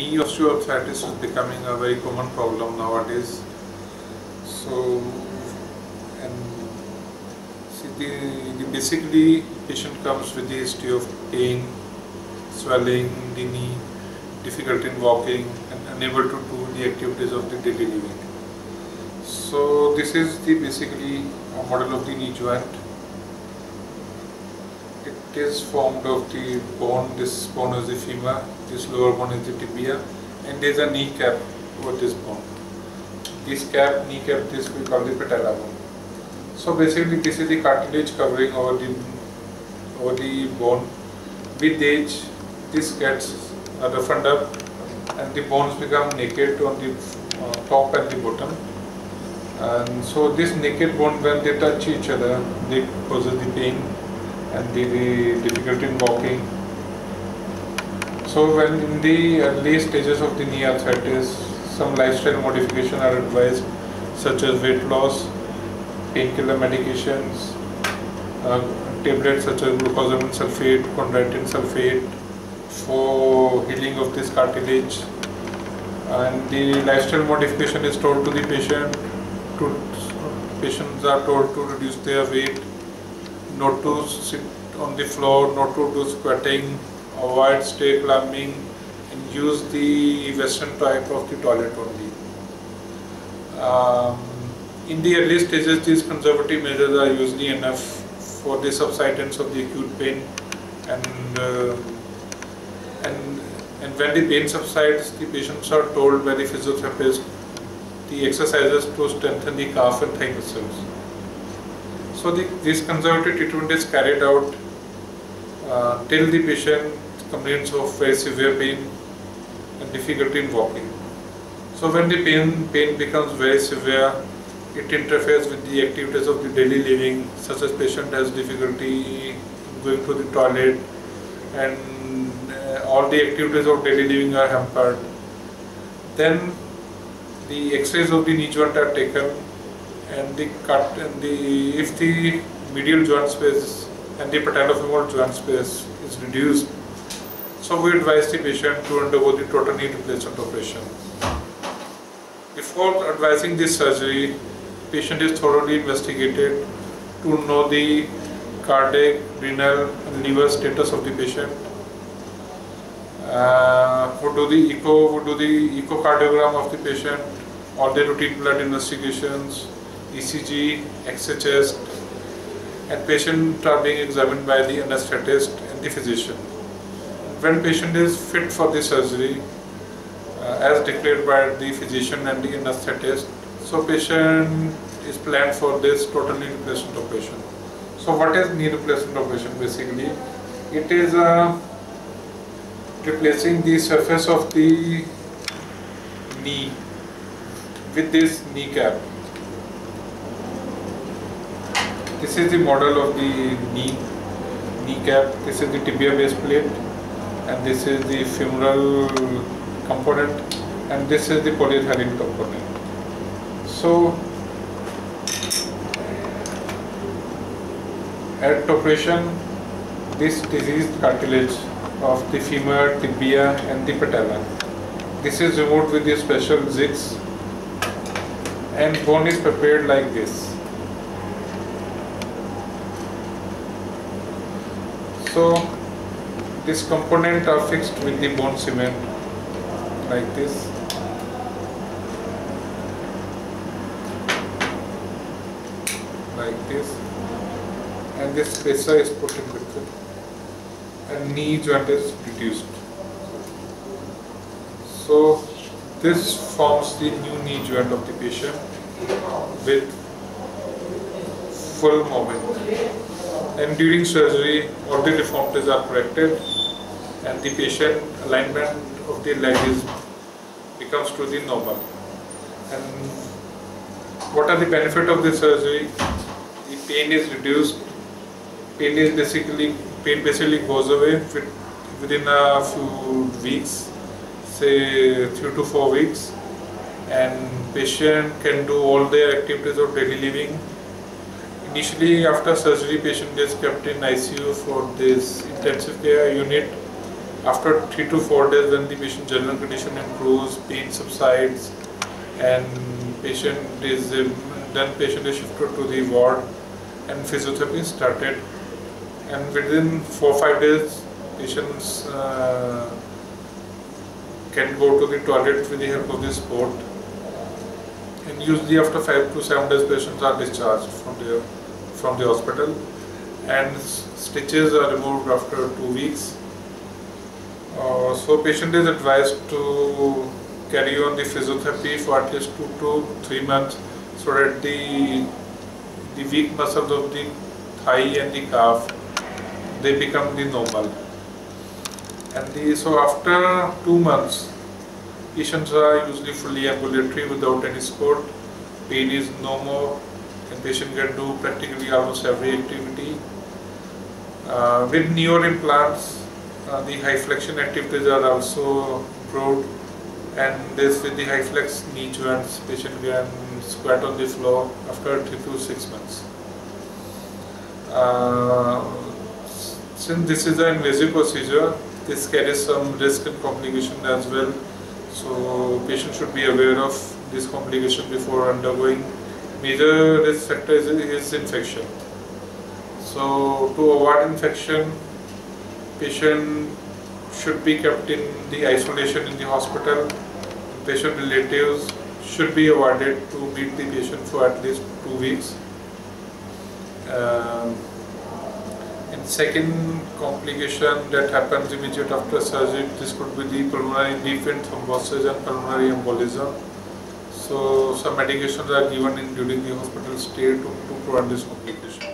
knee osteoarthritis is becoming a very common problem nowadays. So, and see basically patient comes with the history of pain, swelling in the knee, difficulty in walking, and unable to do the activities of the daily living. So this is the basically a model of the knee joint. It is formed of the bone. This bone is the femur, this lower bone is the tibia, and there is a kneecap over this bone. This kneecap, this we call the patella bone. So basically this is the cartilage covering over the bone. With age, this gets roughened up and the bones become naked on the top and the bottom. And so this naked bone, when they touch each other, they causes the pain and the difficulty in walking. So when in the early stages of the knee arthritis, some lifestyle modification are advised, such as weight loss, painkiller medications, tablets such as glucosamine sulfate, chondroitin sulfate for healing of this cartilage. And the lifestyle modification is told to the patient. Patients are told to reduce their weight, not to sit on the floor, not to do squatting, avoid stair climbing, and use the western type of the toilet only. In the early stages, these conservative measures are usually enough for the subsidence of the acute pain, and when the pain subsides, the patients are told by the physiotherapist the exercises to strengthen the calf and thigh muscles. So this conservative treatment is carried out till the patient complains of very severe pain and difficulty in walking. So when the pain becomes very severe, it interferes with the activities of the daily living, such as patient has difficulty going to the toilet, and all the activities of daily living are hampered. Then the X-rays of the knee joint are taken, and if the medial joint space and the patellofemoral joint space is reduced, so we advise the patient to undergo the total knee replacement operation. Before advising this surgery, patient is thoroughly investigated to know the cardiac, renal, and liver status of the patient. Would do the echocardiogram of the patient, all the routine blood investigations, ECG, X-ray chest, and patient are being examined by the anesthetist and the physician. When patient is fit for the surgery, as declared by the physician and the anesthetist, so patient is planned for this total knee replacement operation. So what is knee replacement operation basically? It is replacing the surface of the knee with this kneecap. This is the model of the kneecap. This is the tibia base plate, and this is the femoral component, and this is the polyethylene component. So at operation, this diseased cartilage of the femur, tibia, and the patella, this is removed with the special zigs, and bone is prepared like this. So this component are fixed with the bone cement like this. Like this, and this spacer is put in between, and knee joint is reduced. So this forms the new knee joint of the patient with full movement. And during surgery, all the deformities are corrected, and the patient alignment of the leg becomes to the normal. And what are the benefits of this surgery? The pain is reduced. Pain basically goes away within a few weeks, say 3 to 4 weeks, and patient can do all their activities of daily living. Initially, after surgery, patient is kept in ICU for this intensive care unit, After 3 to 4 days, when the patient general condition improves, pain subsides, and then patient is shifted to the ward, and physiotherapy is started. And within 4-5 days, patients can go to the toilet with the help of the sport. And usually after 5 to 7 days, patients are discharged from the hospital, and stitches are removed after 2 weeks. So patient is advised to carry on the physiotherapy for at least 2 to 3 months, so that the weak muscles of the thigh and the calf, they become the normal. And so after 2 months, patients are usually fully ambulatory without any support. Pain is no more, and patient can do practically almost every activity. With newer implants, the high flexion activities are also improved, and this with the high flex knee joints, patient can squat on the floor after 3 to 6 months. Since this is an invasive procedure, this carries some risk and complication as well. So patient should be aware of this complication before undergoing. Major risk factor is infection. So to avoid infection, patient should be kept in the isolation in the hospital. Patient relatives should be avoided to meet the patient for at least 2 weeks. And second complication that happens immediate after surgery, this could be the pulmonary leaf vein thrombosis and pulmonary embolism. So some medications are given during the hospital stay to prevent this complication.